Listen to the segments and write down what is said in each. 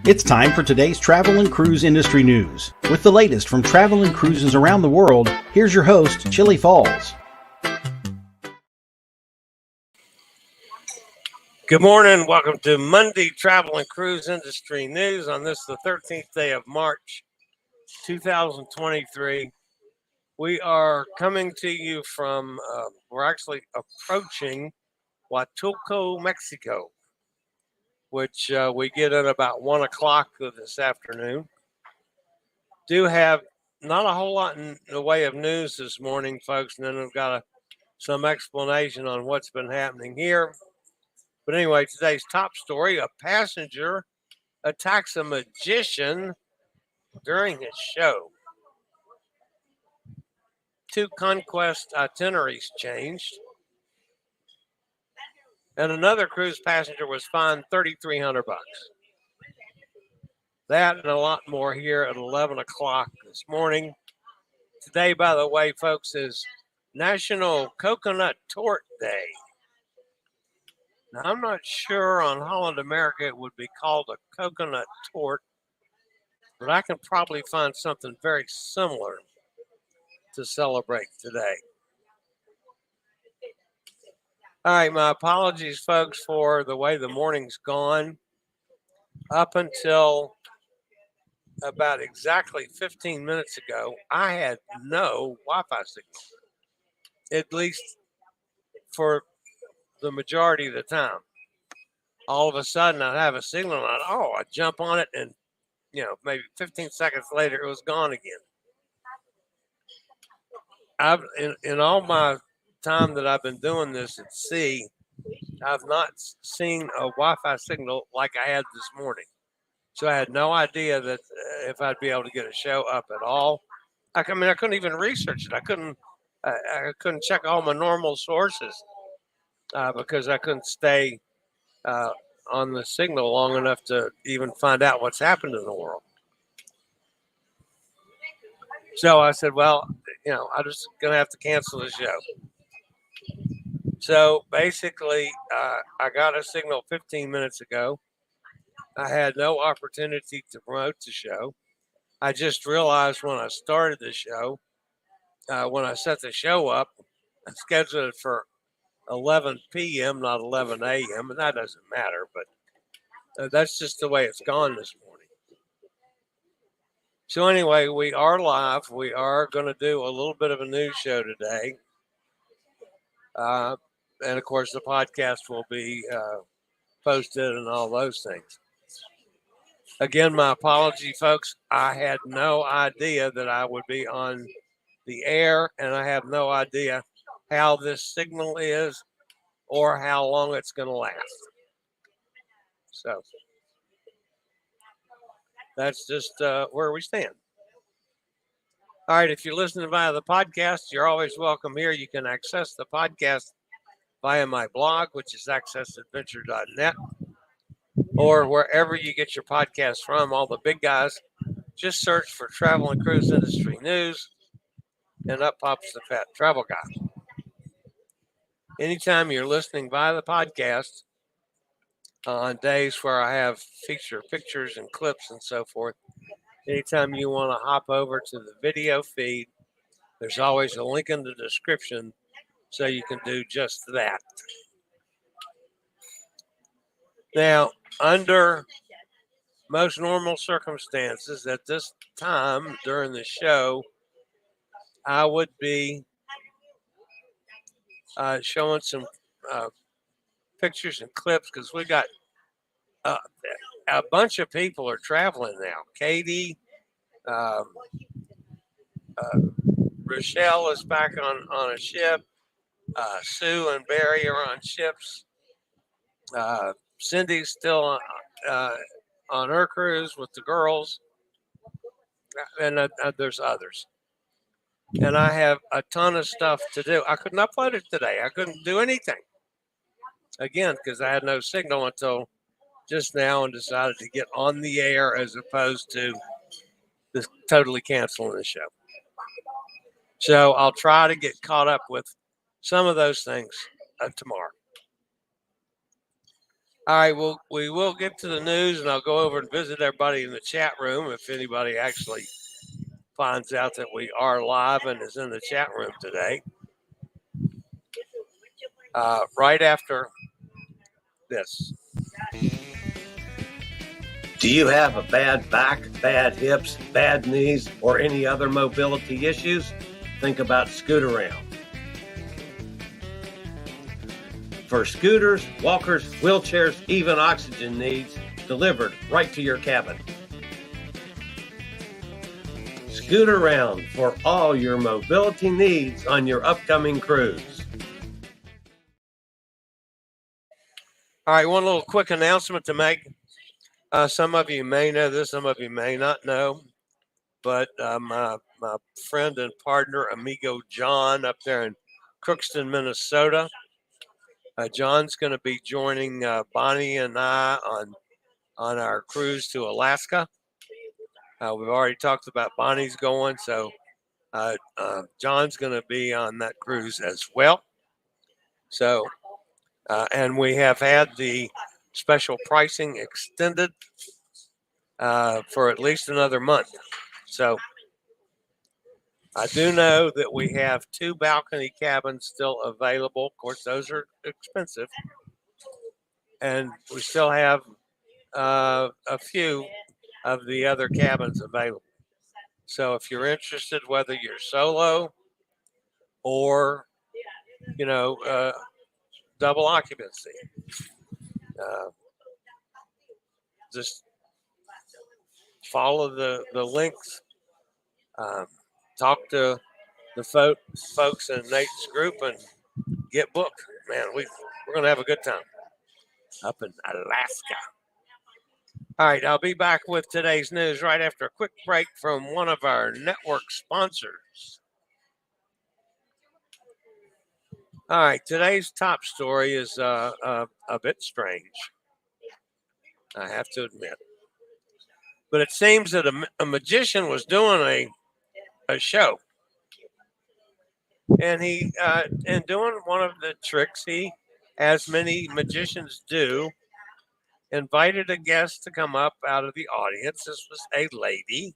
It's time for today's travel and cruise industry news. With the latest from travel and cruises around the world, here's your host, Chillie Falls. Good morning. Welcome to Monday Travel and Cruise Industry News on this, the 13th day of March, 2023. We are coming to you from, we're actually approaching Huatulco, Mexico, which we get at about 1 o'clock this afternoon. Do have not a whole lot in the way of news this morning, folks, and then we've got some explanation on what's been happening here. But anyway, today's top story, a passenger attacks a magician during his show. 2 Conquest itineraries changed. And another cruise passenger was fined $3,300. That and a lot more here at 11 o'clock this morning. Today, by the way, folks, is National Coconut Torte Day. Now, I'm not sure on Holland America it would be called a coconut torte, but I can probably find something very similar to celebrate today. All right, my apologies, folks, for the way the morning's gone. Up until about exactly 15 minutes ago, I had no Wi-Fi signal, at least for the majority of the time. All of a sudden, I'd have a signal, and I'd jump on it, and maybe 15 seconds later, it was gone again. I've in all my time that I've been doing this at sea, I've not seen a Wi-Fi signal like I had this morning. So I had no idea that if I'd be able to get a show up at all. I couldn't even research it. I couldn't check all my normal sources because I couldn't stay on the signal long enough to even find out what's happened in the world. So I said, well, I'm just going to have to cancel the show. So basically, I got a signal 15 minutes ago. I had no opportunity to promote the show. I just realized when I started the show, when I set the show up, I scheduled it for 11 p.m., not 11 a.m., and that doesn't matter, but that's just the way it's gone this morning. So anyway, we are live. We are going to do a little bit of a news show today. And of course, the podcast will be posted and all those things. Again, my apology, folks. I had no idea that I would be on the air, and I have no idea how this signal is or how long it's going to last. So that's just where we stand. All right, if you're listening via the podcast, you're always welcome here. You can access the podcast via my blog, which is accessadventure.net, or wherever you get your podcasts from. All the big guys, just search for Travel and Cruise Industry News, and up pops the Fat Travel Guy. Anytime you're listening via the podcast on days where I have feature pictures and clips and so forth, anytime you want to hop over to the video feed, there's always a link in the description so you can do just that. Now, under most normal circumstances at this time during the show, I would be showing some pictures and clips because we got a bunch of people are traveling now. Katie, Rochelle is back on a ship. Sue and Barry are on ships. Cindy's still on her cruise with the girls, and there's others. And I have a ton of stuff to do. I couldn't upload it today. I couldn't do anything. Again, because I had no signal until just now and decided to get on the air as opposed to just totally canceling the show. So I'll try to get caught up with some of those things tomorrow. All right, well, we will get to the news, and I'll go over and visit everybody in the chat room if anybody actually finds out that we are live and is in the chat room today. Right after this. Do you have a bad back, bad hips, bad knees, or any other mobility issues? Think about Scootaround. For scooters, walkers, wheelchairs, even oxygen needs, delivered right to your cabin. Scootaround for all your mobility needs on your upcoming cruise. All right, one little quick announcement to make. Some of you may know this, some of you may not know, but my friend and partner, amigo John, up there in Crookston, Minnesota, John's going to be joining Bonnie and I on our cruise to Alaska. We've already talked about Bonnie's going, so John's going to be on that cruise as well. So, and we have had the special pricing extended for at least another month. So I do know that we have 2 balcony cabins still available. Of course, those are expensive. And we still have a few of the other cabins available. So if you're interested, whether you're solo or, double occupancy, just follow the links, talk to the folks in Nate's group and get booked. Man, we're going to have a good time up in Alaska. All right, I'll be back with today's news right after a quick break from one of our network sponsors. All right, today's top story is a bit strange, I have to admit. But it seems that a magician was doing a show. And he, in doing one of the tricks, he, as many magicians do, invited a guest to come up out of the audience. This was a lady.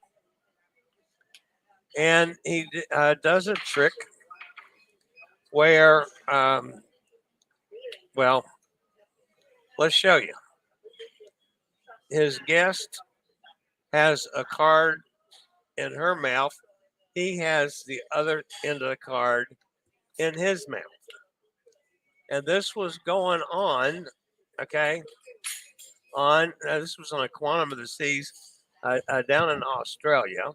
And he does a trick where, well, let's show you. His guest has a card in her mouth. He has the other end of the card in his mouth. And this was going on, okay, this was on a Quantum of the Seas down in Australia.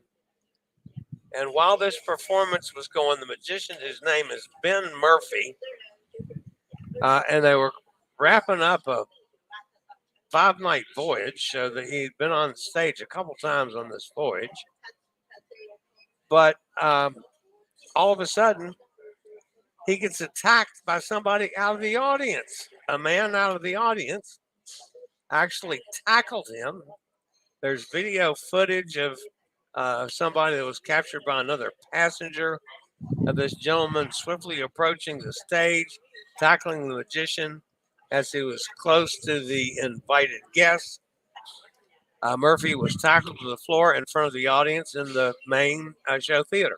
And while this performance was going, the magician, his name is Ben Murphy, and they were wrapping up a 5-night voyage, so that he'd been on stage a couple times on this voyage. But all of a sudden, he gets attacked by somebody out of the audience. A man out of the audience actually tackled him. There's video footage of somebody that was captured by another passenger of this gentleman swiftly approaching the stage, tackling the magician as he was close to the invited guests. Murphy was tackled to the floor in front of the audience in the main show theater.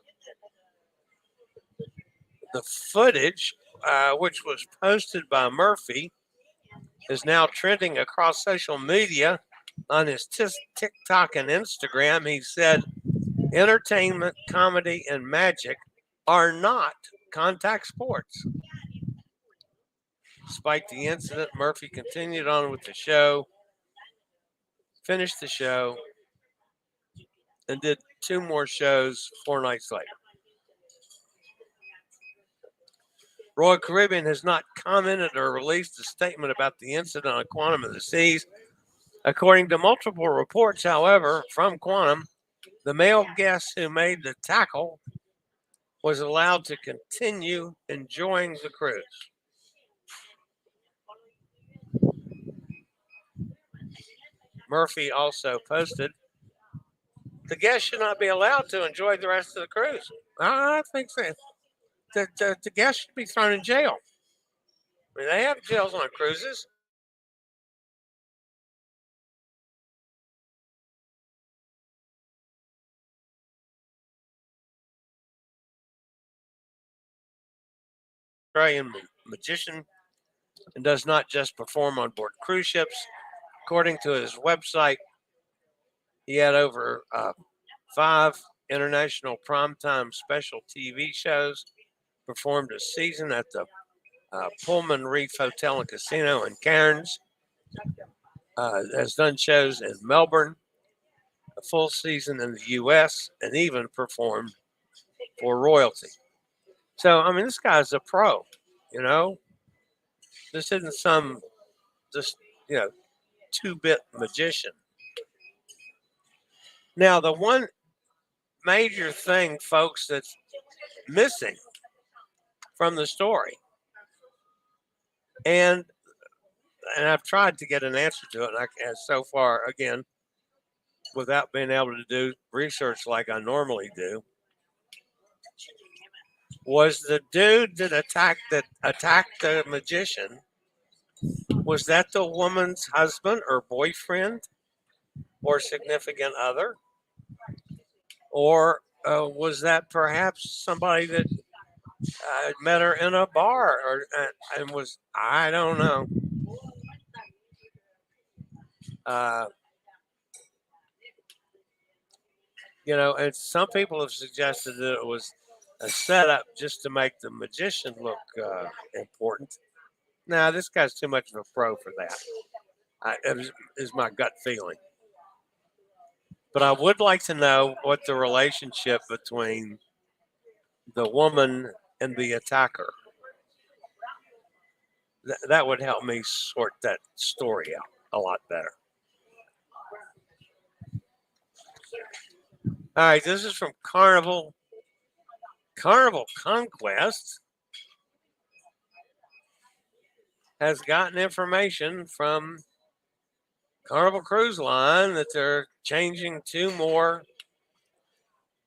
The footage, which was posted by Murphy, is now trending across social media on his TikTok and Instagram. He said, entertainment, comedy, and magic are not contact sports. Despite the incident, Murphy continued on with the show, finished the show, and did 2 more shows 4 nights later. Royal Caribbean has not commented or released a statement about the incident on Quantum of the Seas. According to multiple reports, however, from Quantum, the male guest who made the tackle was allowed to continue enjoying the cruise. Murphy also posted, the guest should not be allowed to enjoy the rest of the cruise. I think so. The guest should be thrown in jail. I mean, they have jails on cruises. Australian magician and does not just perform on board cruise ships. According to his website, he had over 5 international primetime special TV shows, performed a season at the Pullman Reef Hotel and Casino in Cairns, has done shows in Melbourne, a full season in the U.S., and even performed for royalty. So, I mean, this guy's a pro, you know. This isn't some just, you know, 2-bit magician. Now, the one major thing, folks, that's missing from the story, and I've tried to get an answer to it, and so far, again, without being able to do research like I normally do, was the dude that attacked the magician, was that the woman's husband or boyfriend or significant other? Or was that perhaps somebody that met her in a bar and was, I don't know. You know, and some people have suggested that it was a setup just to make the magician look important. Now, this guy's too much of a pro for that. Is my gut feeling. But I would like to know what the relationship between the woman and the attacker. That would help me sort that story out a lot better. All right, this is from Carnival Conquest has gotten information from Carnival Cruise Line that they're changing 2 more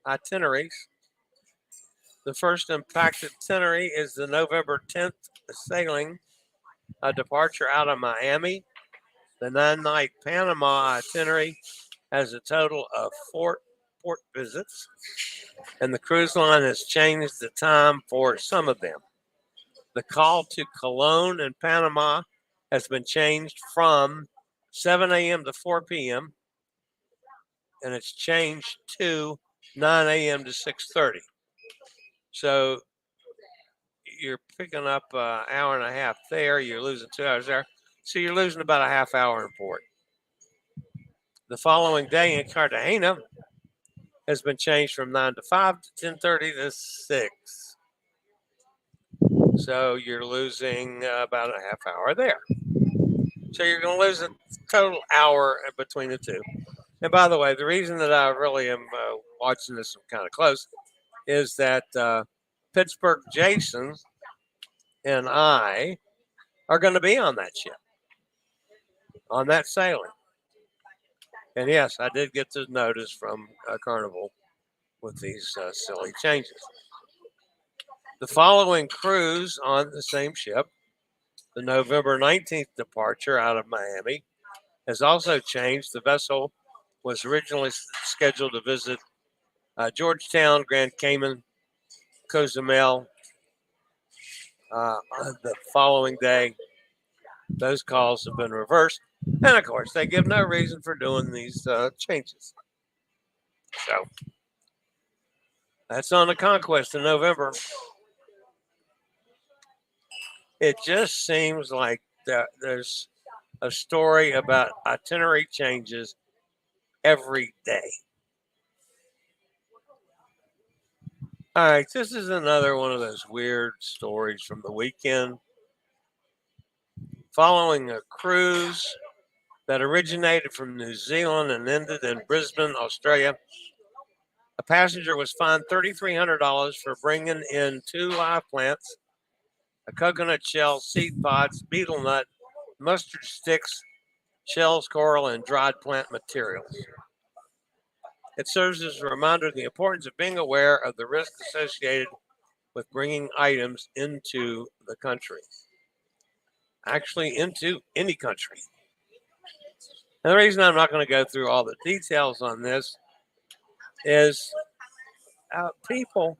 itineraries. The first impacted itinerary is the November 10th sailing, a departure out of Miami. The 9-night Panama itinerary has a total of 4 port visits, and the cruise line has changed the time for some of them. The call to Cologne and Panama has been changed from 7 a.m. to 4 p.m., and it's changed to 9 a.m. to 6:30. So you're picking up an hour and a half there. You're losing 2 hours there. So you're losing about a half hour in port. The following day in Cartagena has been changed from 9 to 5 to 10:30 to 6. So you're losing about a half hour there. So you're going to lose a total hour between the two. And by the way, the reason that I really am watching this kind of close is that Pittsburgh Jason and I are going to be on that ship, on that sailing. And yes, I did get the notice from Carnival with these silly changes. The following cruise on the same ship, the November 19th departure out of Miami, has also changed. The vessel was originally scheduled to visit Georgetown, Grand Cayman, Cozumel on the following day. Those calls have been reversed. And of course, they give no reason for doing these changes. So that's on the Conquest in November. It just seems like there's a story about itinerary changes every day. All right, this is another one of those weird stories from the weekend. Following a cruise that originated from New Zealand and ended in Brisbane, Australia, a passenger was fined $3,300 for bringing in 2 live plants, a coconut shell, seed pods, betel nut, mustard sticks, shells, coral, and dried plant materials. It serves as a reminder of the importance of being aware of the risk associated with bringing items into the country. Actually, into any country. And the reason I'm not going to go through all the details on this is people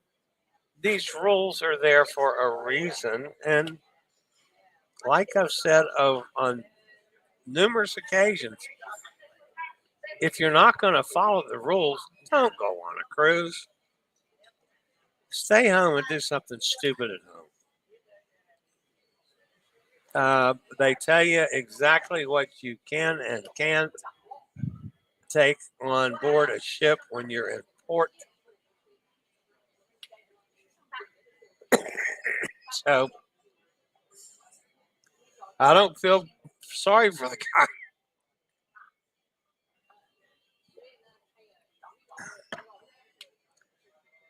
these rules are there for a reason. And like I've said on numerous occasions, if you're not going to follow the rules, don't go on a cruise. Stay home and do something stupid at home. They tell you exactly what you can and can't take on board a ship when you're in port. So I don't feel sorry for the guy.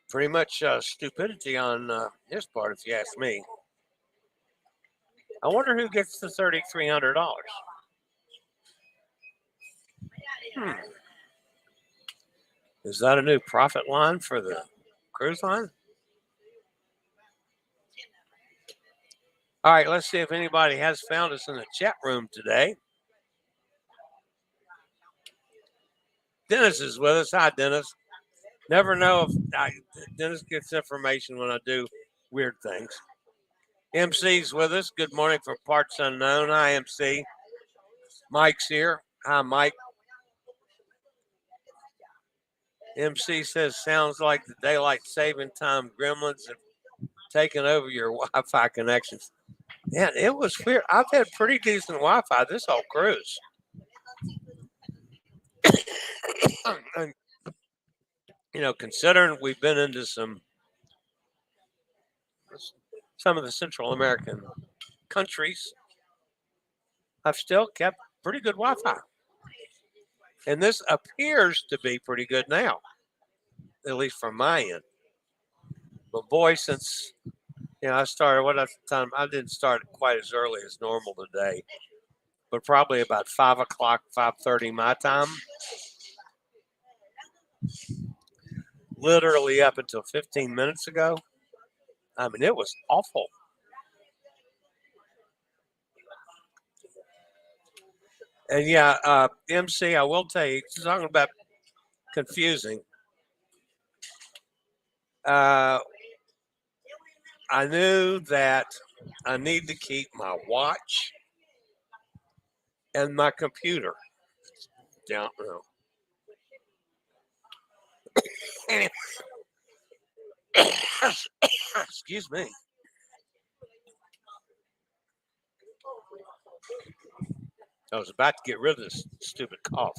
Pretty much stupidity on his part, if you ask me. I wonder who gets the $3,300. Is that a new profit line for the cruise line? All right, let's see if anybody has found us in the chat room today. Dennis is with us. Hi, Dennis. Never know if Dennis gets information when I do weird things. MC's with us. Good morning from Parts Unknown. Hi, MC. Mike's here. Hi, Mike. MC says, sounds like the daylight saving time gremlins have taken over your Wi-Fi connections. Yeah, it was weird. I've had pretty decent Wi-Fi this whole cruise. And, considering we've been into some of the Central American countries, I've still kept pretty good Wi-Fi. And this appears to be pretty good now, at least from my end. But boy, since I started time, I didn't start quite as early as normal today, but probably about 5 o'clock, 5:30 my time. Literally up until 15 minutes ago. I mean, it was awful. And yeah, MC, I will tell you, talking about confusing. I knew that I need to keep my watch and my computer down. Anyway, excuse me. I was about to get rid of this stupid cough.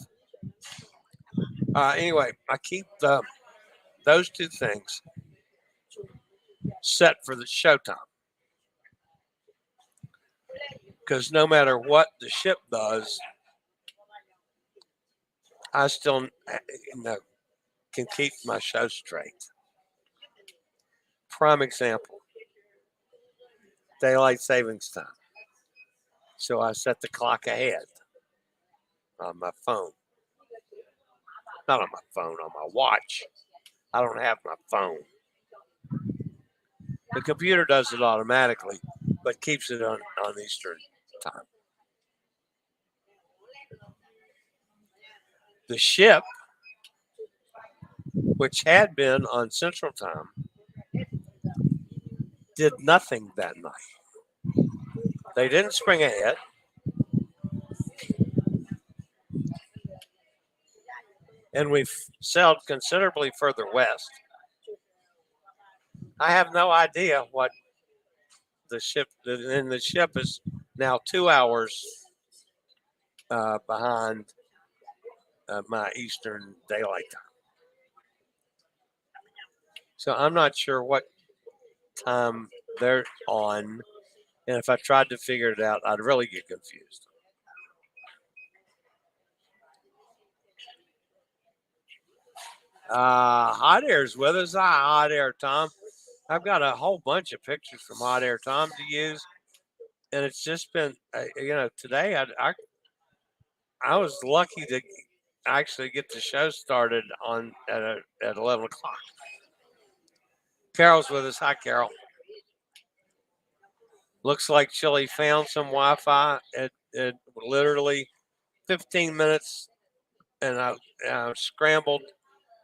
Anyway, I keep those two things set for the showtime. Because no matter what the ship does, I still can keep my show straight. Prime example, daylight savings time. So I set the clock ahead on my phone. Not on my phone, on my watch. I don't have my phone. The computer does it automatically, but keeps it on Eastern time. The ship, which had been on Central Time, did nothing that night. They didn't spring ahead. And we've sailed considerably further west. I have no idea what the ship is now 2 hours behind my Eastern daylight time. So I'm not sure what time they're on. And if I tried to figure it out, I'd really get confused. Hot Air's with us. Hi, Hot Air Tom. I've got a whole bunch of pictures from Hot Air Tom to use. And it's just been, today I was lucky to actually get the show started at 11 o'clock. Carol's with us. Hi, Carol. Looks like Chillie found some Wi-Fi at literally 15 minutes, and I scrambled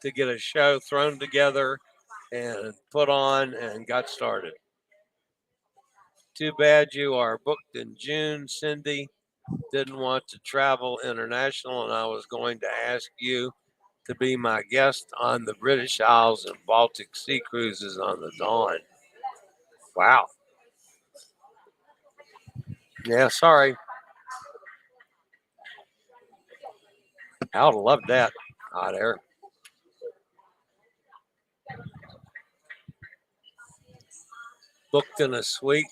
to get a show thrown together and put on and got started. Too bad you are booked in June, Cindy. Didn't want to travel international, and I was going to ask you to be my guest on the British Isles and Baltic Sea cruises on the Dawn. Wow. Yeah, sorry. I would have loved that. Hot air. Booked in a suite.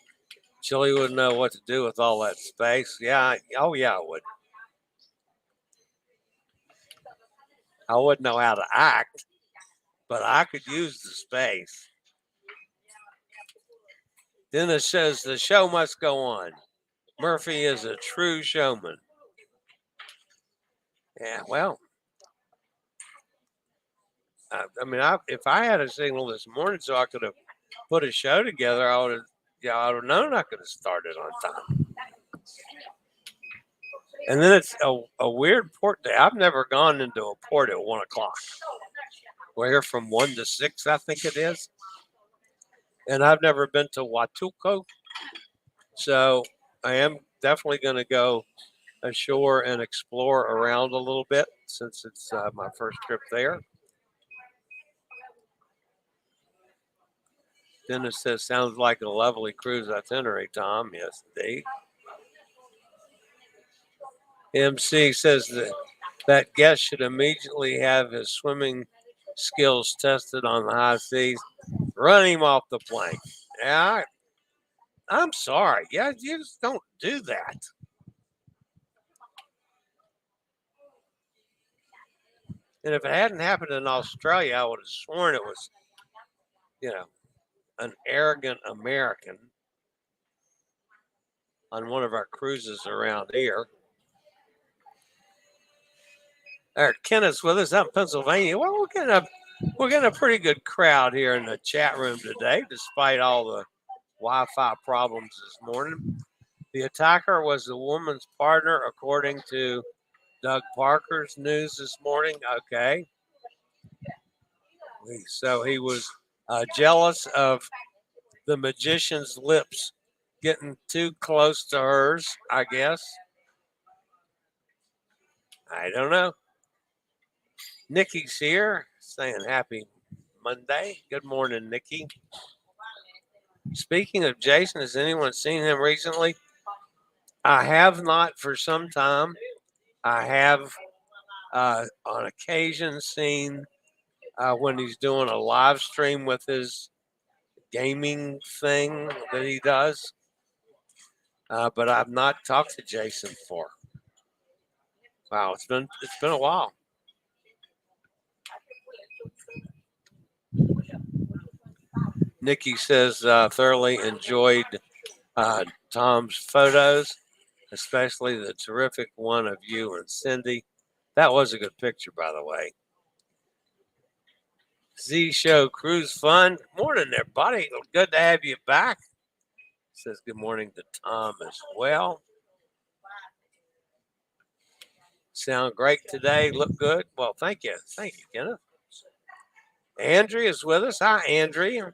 Chillie wouldn't know what to do with all that space. Yeah. Oh, yeah, I would. I wouldn't know how to act, but I could use the space. Dennis says the show must go on. Murphy is a true showman. Yeah, well, if I had a signal this morning so I could have put a show together, I would have, I would have known I could have started on time. And then it's a weird port day. I've never gone into a port at 1 o'clock. We're here from 1 to 6, I think it is. And I've never been to Huatulco. So I am definitely going to go ashore and explore around a little bit since it's my first trip there. Dennis says, sounds like a lovely cruise itinerary, Tom. Yes, indeed. MC says that guest should immediately have his swimming skills tested on the high seas. Run him off the plank. Yeah, I'm sorry. Yeah, you just don't do that. And if it hadn't happened in Australia, I would have sworn it was, an arrogant American on one of our cruises around here. Kenneth's with us out in Pennsylvania. Well, we're getting a pretty good crowd here in the chat room today, despite all the Wi-Fi problems this morning. The attacker was the woman's partner, according to Doug Parker's news this morning. Okay. So he was jealous of the magician's lips getting too close to hers, I guess. I don't know. Nikki's here saying happy Monday. Good morning, Nikki. Speaking of Jason, has anyone seen him recently? I have not for some time. I have on occasion seen when he's doing a live stream with his gaming thing that he does. But I've not talked to Jason for. Wow, it's been a while. Nikki says thoroughly enjoyed Tom's photos, especially the terrific one of you and Cindy. That was a good picture, by the way. Z Show Cruise Fun. Morning, everybody. Good to have you back. Says good morning to Tom as well. Sound great today. Look good. Well, thank you. Thank you, Kenneth. Andrea is with us. Hi, Andrea.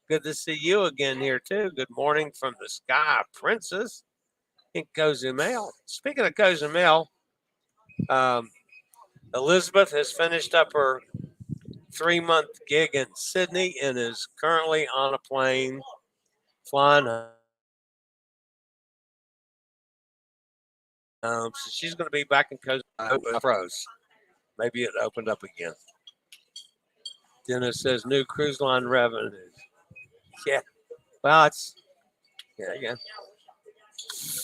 Good to see you again here, too. Good morning from the Sky Princess in Cozumel. Speaking of Cozumel, Elizabeth has finished up her 3-month gig in Sydney and is currently on a plane flying home. So she's going to be back in Cozumel. I hope it froze. Maybe it opened up again. Dennis says new cruise line revenues. Yeah. Well, it's, yeah.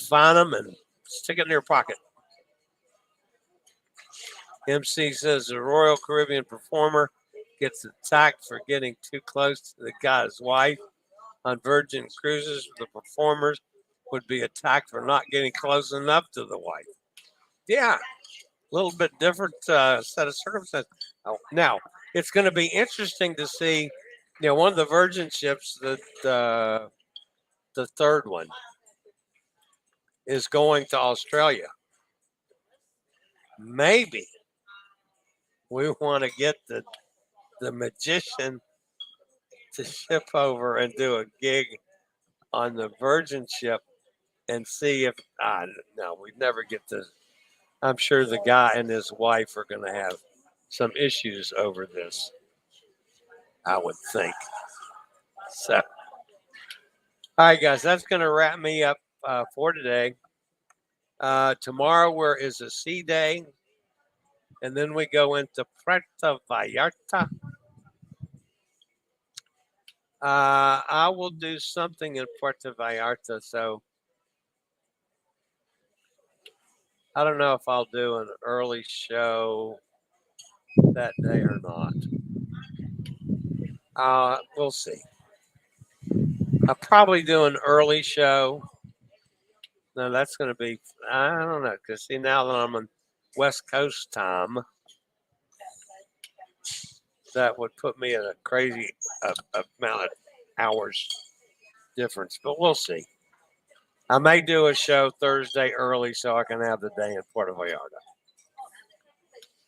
Find them and stick it in your pocket. MC says the Royal Caribbean performer gets attacked for getting too close to the guy's wife. On Virgin Cruises, the performers would be attacked for not getting close enough to the wife. Yeah, a little bit different set of circumstances. Oh, now, it's going to be interesting to see, one of the Virgin ships, that the third one, is going to Australia. Maybe we want to get the magician to ship over and do a gig on the Virgin ship and see if no, we'd never get to. I'm sure the guy and his wife are going to have some issues over this. I would think. So, all right, guys, that's going to wrap me up for today. Tomorrow is a sea day, and then we go into Puerto Vallarta. I will do something in Puerto Vallarta, so I don't know if I'll do an early show that day or not. We'll see. I'll probably do an early show. No, that's going to be, I don't know, because see, now that I'm on West Coast time, that would put me in a crazy amount of hours difference, but we'll see. I may do a show Thursday early so I can have the day in Puerto Vallarta.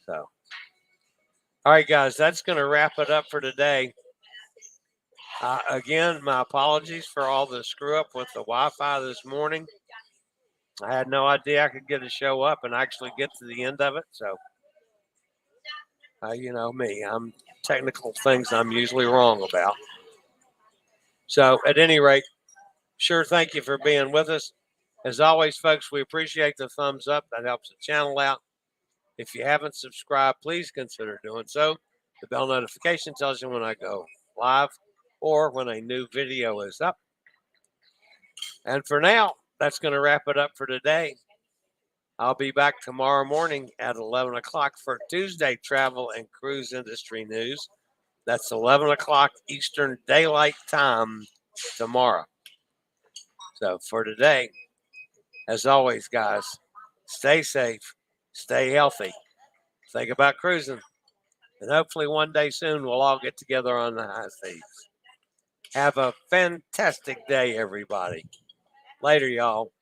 So, all right, guys, that's going to wrap it up for today. Again, my apologies for all the screw up with the Wi-Fi this morning. I had no idea I could get a show up and actually get to the end of it. So, you know me, I'm technical things I'm usually wrong about. So, at any rate, sure, thank you for being with us. As always, folks, we appreciate the thumbs up. That helps the channel out. If you haven't subscribed, please consider doing so. The bell notification tells you when I go live or when a new video is up. And for now, that's going to wrap it up for today. I'll be back tomorrow morning at 11 o'clock for Tuesday travel and cruise industry news. That's 11 o'clock Eastern Daylight Time tomorrow. So for today, as always, guys, stay safe, stay healthy, think about cruising, and hopefully one day soon we'll all get together on the high seas. Have a fantastic day, everybody. Later, y'all.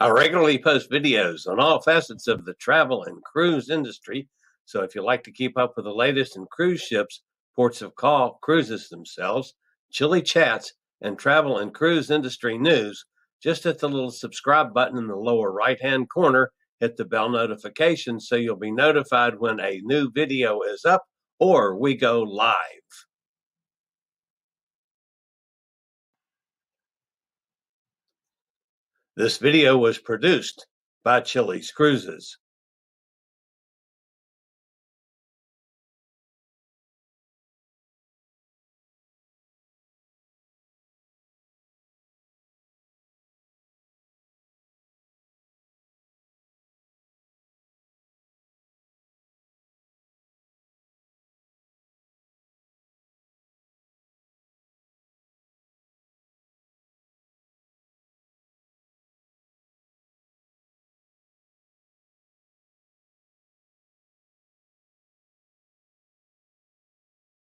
I regularly post videos on all facets of the travel and cruise industry. So if you like to keep up with the latest in cruise ships, ports of call, cruises themselves, Chillie chats, and travel and cruise industry news, just hit the little subscribe button in the lower right-hand corner, hit the bell notification so you'll be notified when a new video is up or we go live. This video was produced by Chillie's Cruises.